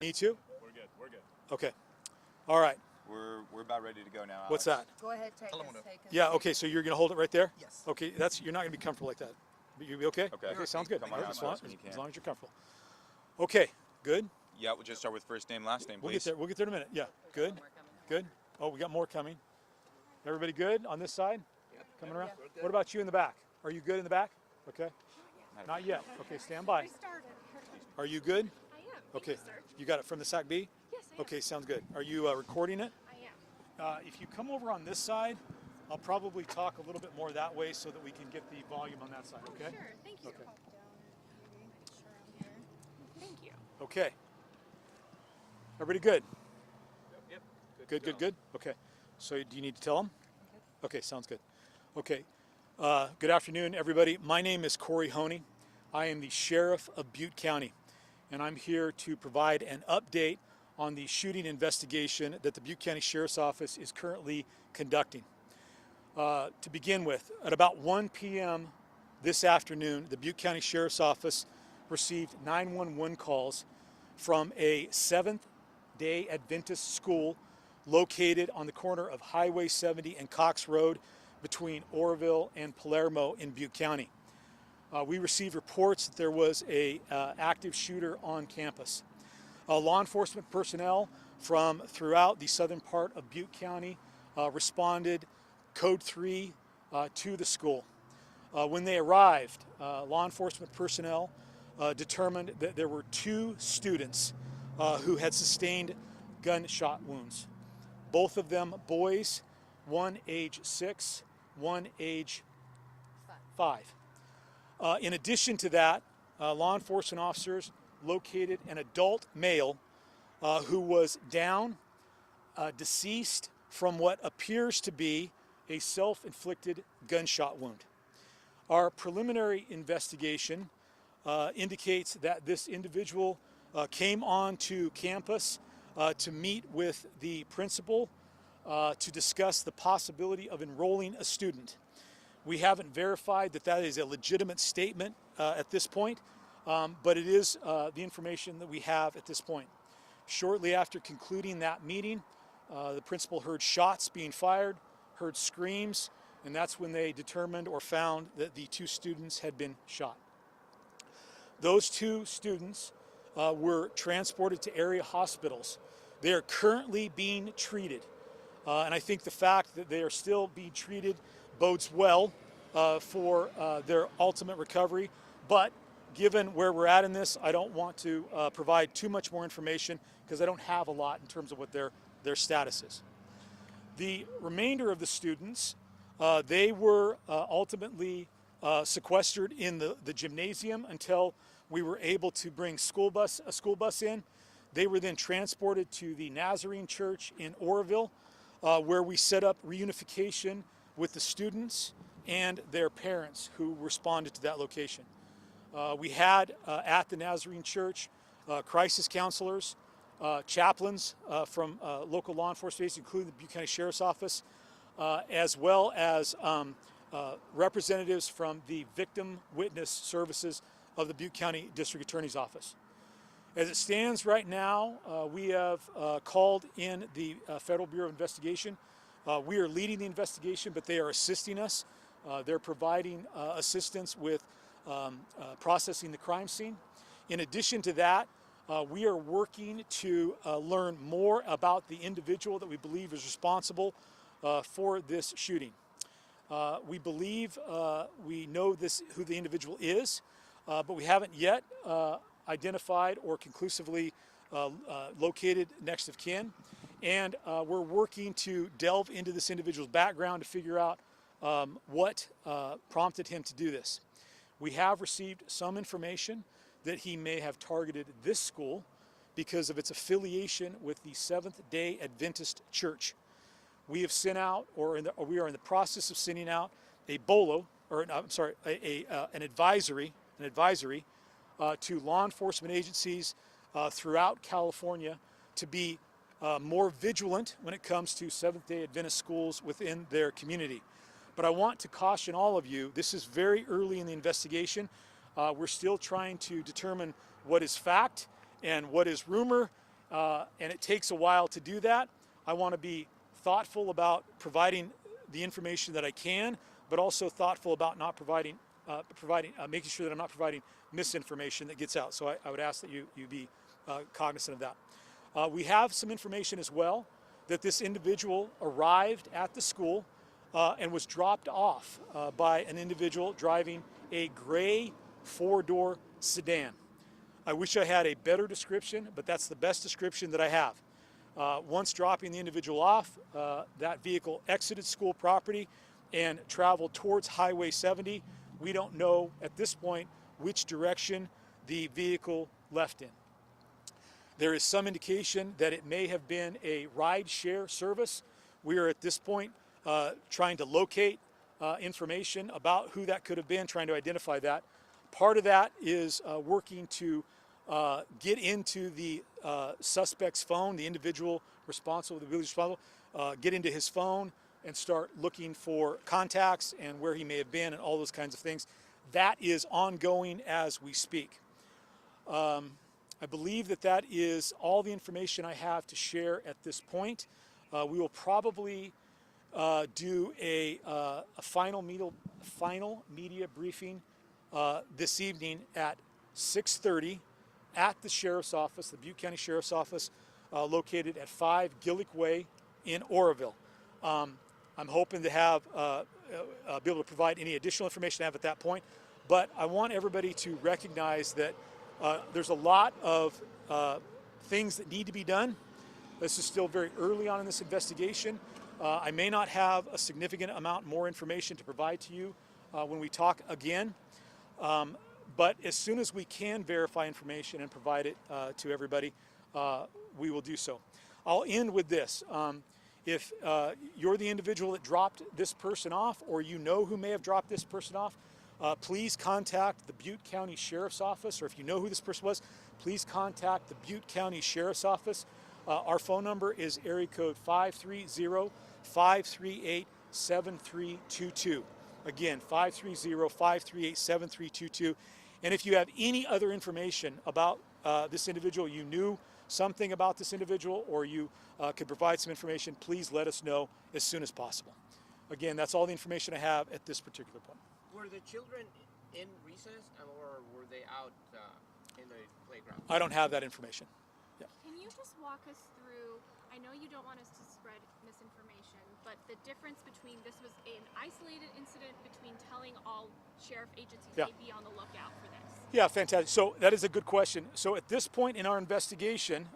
Me too? We're good. We're good. Okay. All right. We're about ready to go now. What's that? Go ahead, take us. Yeah, okay, so you're going to hold it right there? Yes. Okay, you're not going to be comfortable like that. You be okay? Okay. Okay, sounds good. Come on Okay, out as long when you can. as long as you're comfortable. Okay, good. Yeah, we'll just start with first name, last name, We'll please. get there. We'll get there in a minute. Yeah, good. Good. Oh, we got more coming. Everybody good on this side? Yep. Coming around? Yeah. What about you in the back? Are you good in the back? Okay. Not yet. Okay, stand by. Are you good? I am. Okay. Thank you, sir. You got it from the SAC B? Yes, I am. Okay, sounds good. Are you recording it? I am. If you come over on this side, I'll probably talk a little bit more that way so that we can get the volume on that side, okay? Sure. Thank you. Okay. Thank you. Okay. Everybody good? Yep. Good, good, good. Okay. So do you need to tell them? Okay, sounds good. Okay. Good afternoon, everybody. My name is Corey Honey. I am the Sheriff of Butte County, and I'm here to provide an update on the shooting investigation that the Butte County Sheriff's Office is currently conducting. To begin with, at about 1 p.m. this afternoon, the Butte County Sheriff's Office received 911 calls from a Seventh-day Adventist school located on the corner of Highway 70 and Cox Road between Oroville and Palermo in Butte County. We received reports that there was a active shooter on campus. Law enforcement personnel from throughout the southern part of Butte County responded Code 3 to the school. When they arrived, law enforcement personnel determined that there were 2 students who had sustained gunshot wounds. Both of them boys, one age 6, one age 5. In addition to that, law enforcement officers located an adult male who was down, deceased from what appears to be a self-inflicted gunshot wound. Our preliminary investigation indicates that this individual came onto campus to meet with the principal to discuss the possibility of enrolling a student. We haven't verified that that is a legitimate statement at this point, but it is the information that we have at this point. Shortly after concluding that meeting, the principal heard shots being fired, heard screams, and that's when they determined or found that the 2 students had been shot. Those 2 students were transported to area hospitals. They are currently being treated, and I think the fact that they are still being treated bodes well for their ultimate recovery, but given where we're at in this, I don't want to provide too much more information because I don't have a lot in terms of what their status is. The remainder of the students, they were ultimately sequestered in the gymnasium until we were able to bring a school bus in. They were then transported to the Nazarene Church in Oroville, where we set up reunification with the students and their parents who responded to that location. We had at the Nazarene Church crisis counselors, chaplains from local law enforcement agencies, including the Butte County Sheriff's Office, as well as representatives from the Victim Witness Services of the Butte County District Attorney's Office. As it stands right now, we have called in the Federal Bureau of Investigation. We are leading the investigation, but they are assisting us. They're providing assistance with processing the crime scene. In addition to that, we are working to learn more about the individual that we believe is responsible for this shooting. We believe we know who the individual is, but we haven't yet identified or conclusively located next of kin. And we're working to delve into this individual's background to figure out what prompted him to do this. We have received some information that he may have targeted this school because of its affiliation with the Seventh-day Adventist Church. We have sent out, or we are in the process of sending out a BOLO, or an advisory to law enforcement agencies throughout California to be more vigilant when it comes to Seventh-day Adventist schools within their community. But I want to caution all of you, this is very early in the investigation. We're still trying to determine what is fact and what is rumor and it takes a while to do that. I want to be thoughtful about providing the information that I can, but also thoughtful about not making sure that I'm not providing misinformation that gets out. So I would ask that you be cognizant of that. We have some information as well that this individual arrived at the school and was dropped off by an individual driving a gray 4-door sedan. I wish I had a better description, but that's the best description that I have. Once dropping the individual off, that vehicle exited school property and traveled towards Highway 70. We don't know at this point which direction the vehicle left in. There is some indication that it may have been a ride-share service. We are at this point trying to locate information about who that could have been, trying to identify that. Part of that is working to get into the suspect's phone, the individual responsible, get into his phone and start looking for contacts and where he may have been and all those kinds of things. That is ongoing as we speak. I believe that is all the information I have to share at this point. We will probably do a final media briefing this evening at 6:30 at the Sheriff's Office, the Butte County Sheriff's Office, located at 5 Gillick Way in Oroville. I'm hoping to have be able to provide any additional information I have at that point, but I want everybody to recognize that there's a lot of things that need to be done. This is still very early on in this investigation. I may not have a significant amount more information to provide to you when we talk again, but as soon as we can verify information and provide it to everybody, we will do so. I'll end with this. If you're the individual that dropped this person off, or you know who may have dropped this person off, please contact the Butte County Sheriff's Office, or if you know who this person was, please contact the Butte County Sheriff's Office. Our phone number is area code 530-538-7322. Again, 530-538-7322. And if you have any other information about this individual, you knew something about this individual, or you could provide some information, please let us know as soon as possible. Again, that's all the information I have at this particular point. Were the children in recess, or were they out in the playground? I don't have that information. Yeah. Can you just walk us through, I know you don't want us to spread misinformation, but the difference between this was an isolated incident between telling all sheriff agencies Yeah. they'd be on the lookout for this? Yeah, fantastic. So that is a good question. So at this point in our investigation,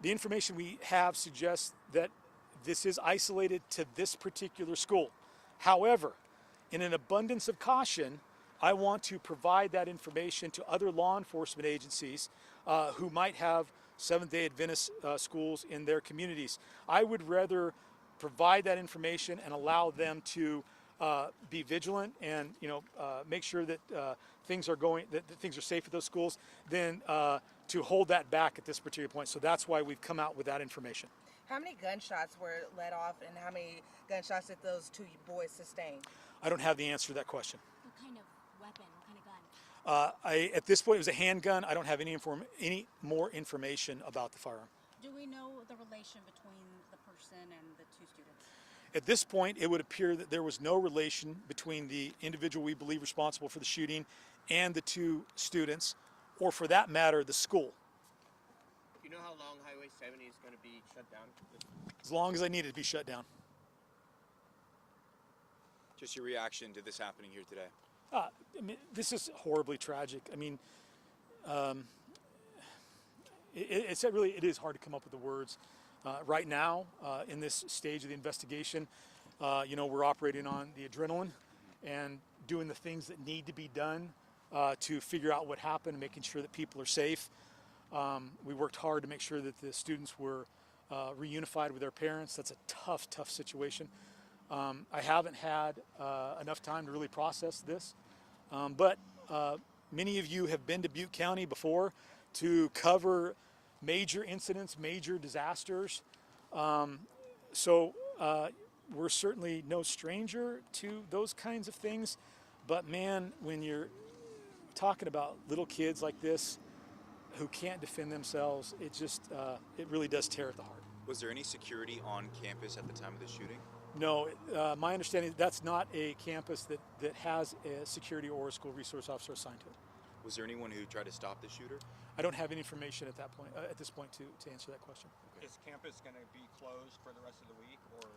the information we have suggests that this is isolated to this particular school. However, in an abundance of caution, I want to provide that information to other law enforcement agencies who might have Seventh-day Adventist schools in their communities. I would rather provide that information and allow them to be vigilant and make sure that things are things are safe at those schools than to hold that back at this particular point. So that's why we've come out with that information. How many gunshots were let off, and how many gunshots did those two boys sustain? I don't have the answer to that question. What kind of weapon, what kind of gun? At this point, it was a handgun. I don't have any more information about the firearm. Do we know the relation between the person and the two students? At this point, it would appear that there was no relation between the individual we believe responsible for the shooting and the two students, or for that matter, the school. Do you know how long Highway 70 is going to be shut down? As long as I need it to be shut down. Just your reaction to this happening here today. I mean, this is horribly tragic. I mean, it is hard to come up with the words. Right now, in this stage of the investigation, we're operating on the adrenaline and doing the things that need to be done to figure out what happened and making sure that people are safe. We worked hard to make sure that the students were reunified with their parents. That's a tough situation. I haven't had enough time to really process this, but many of you have been to Butte County before to cover major incidents, major disasters. So we're certainly no stranger to those kinds of things, but man, when you're talking about little kids like this who can't defend themselves. It just, it really does tear at the heart. Was there any security on campus at the time of the shooting? No, my understanding is that's not a campus that has a security or a school resource officer assigned to it. Was there anyone who tried to stop the shooter? I don't have any information at that point, at this point, to answer that question. Is campus going to be closed for the rest of the week, or?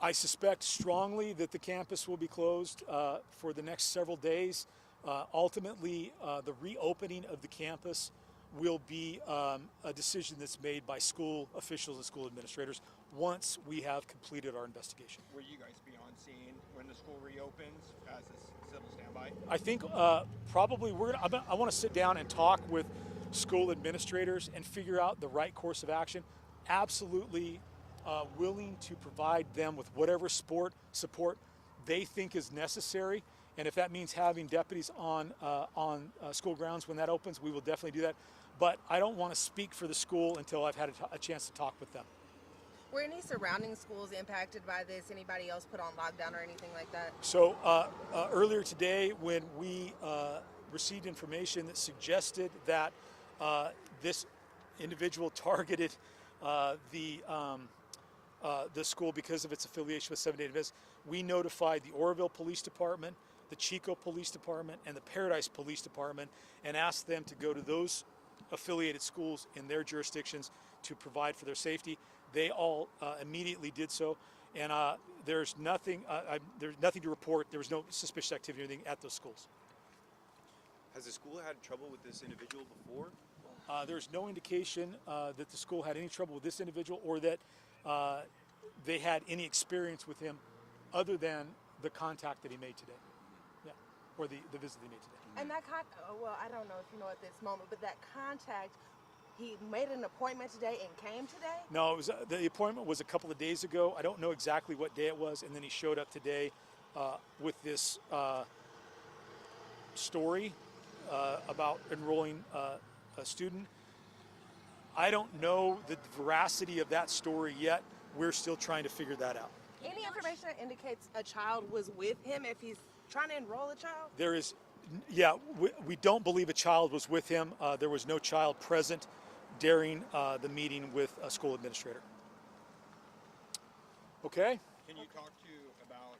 I suspect strongly that the campus will be closed for the next several days. Ultimately, the reopening of the campus will be a decision that's made by school officials and school administrators once we have completed our investigation. Will you guys be on scene when the school reopens as a civil standby? I think probably I want to sit down and talk with school administrators and figure out the right course of action. Absolutely willing to provide them with whatever support they think is necessary, and if that means having deputies on school grounds when that opens, we will definitely do that. But I don't want to speak for the school until I've had a chance to talk with them. Were any surrounding schools impacted by this? Anybody else put on lockdown or anything like that? So earlier today, when we received information that suggested that this individual targeted the school because of its affiliation with Seventh-day Adventists, we notified the Oroville Police Department, the Chico Police Department, and the Paradise Police Department, and asked them to go to those affiliated schools in their jurisdictions to provide for their safety. They all immediately did so, and there's nothing to report. There was no suspicious activity or anything at those schools. Has the school had trouble with this individual before? There's no indication that the school had any trouble with this individual or that they had any experience with him other than the contact that he made today. Yeah, or the visit he made today. And that well, I don't know if you know at this moment, but that contact, he made an appointment today and came today? No, it was, the appointment was a couple of days ago. I don't know exactly what day it was, and then he showed up today with this story about enrolling a student. I don't know the veracity of that story yet. We're still trying to figure that out. Any information that indicates a child was with him if he's trying to enroll a child? There is, yeah, we don't believe a child was with him. There was no child present during the meeting with a school administrator. Okay? Can you talk to about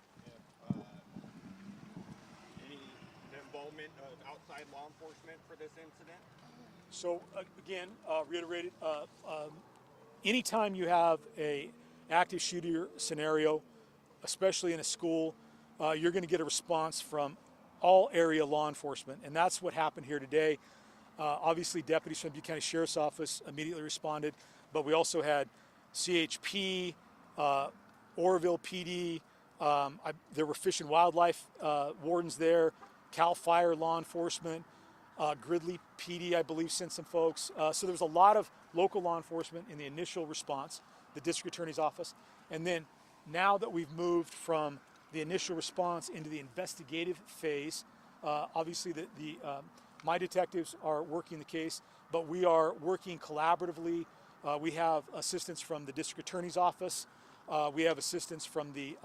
any involvement of outside law enforcement for this incident? So again, reiterated, anytime you have a active shooter scenario, especially in a school, you're going to get a response from all area law enforcement, and that's what happened here today. Obviously, deputies from Butte County Sheriff's Office immediately responded, but we also had CHP, Oroville PD, there were Fish and Wildlife wardens there, CAL FIRE law enforcement, Gridley PD, I believe, sent some folks. So there was a lot of local law enforcement in the initial response, the district attorney's office. And then now that we've moved from the initial response into the investigative phase, obviously my detectives are working the case, but we are working collaboratively. We have assistance from the district attorney's office. We have assistance from the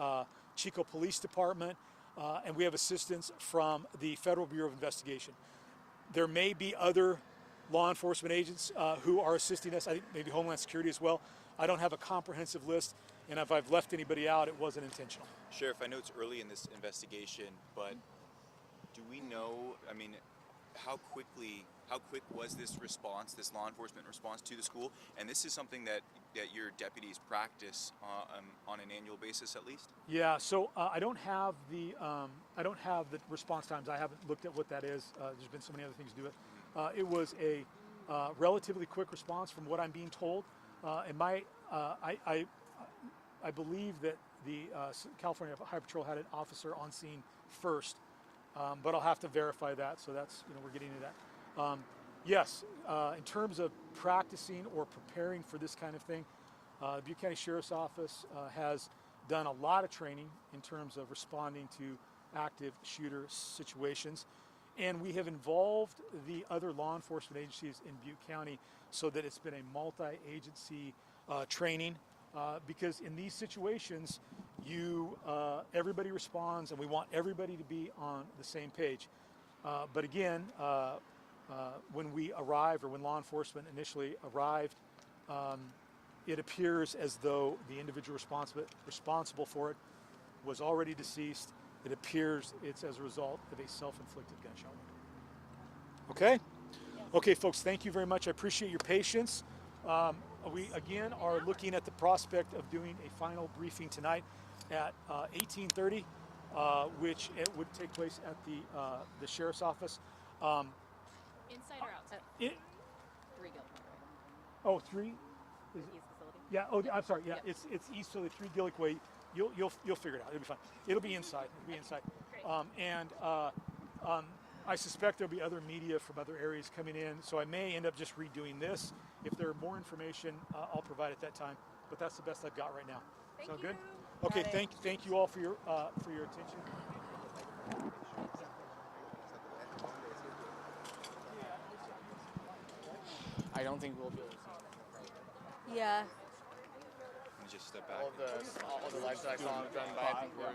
Chico Police Department, and we have assistance from the Federal Bureau of Investigation. There may be other law enforcement agents who are assisting us. I think maybe Homeland Security as well. I don't have a comprehensive list, and if I've left anybody out, it wasn't intentional. Sheriff, I know it's early in this investigation, but do we know, I mean, how quick was this response, this law enforcement response to the school? And this is something that your deputies practice on an annual basis, at least? Yeah, so I don't have the response times. I haven't looked at what that is. There's been so many other things to do it. It was a relatively quick response from what I'm being told, and I believe that the California Highway Patrol had an officer on scene first, but I'll have to verify that. So that's, we're getting into that. Yes, in terms of practicing or preparing for this kind of thing, the Butte County Sheriff's Office has done a lot of training in terms of responding to active shooter situations. And we have involved the other law enforcement agencies in Butte County so that it's been a multi-agency training because in these situations, everybody responds and we want everybody to be on the same page. But again, when we arrived, or when law enforcement initially arrived, it appears as though the individual responsible for it was already deceased. It appears it's as a result of a self-inflicted gunshot wound. Okay? Okay, folks, thank you very much. I appreciate your patience. We, again, are looking at the prospect of doing a final briefing tonight at 18:30, which it would take place at the Sheriff's Office. Inside or outside? 3 Gilmore, right? Oh, 3? Is it? East facility? Yeah. Oh, I'm sorry. Yeah, Yep. it's east of the 3 Gillick Way. You'll figure it out. It'll be fine. It'll be inside. It'll be inside. Great. I suspect there'll be other media from other areas coming in, so I may end up just redoing this. If there are more information, I'll provide at that time. But that's the best I've got right now. Thank Sound you. good? Okay. Got it. Thank you all for your attention. I don't think we'll be able to see that. Yeah. Let me just step back. All the livestock done by, I think we're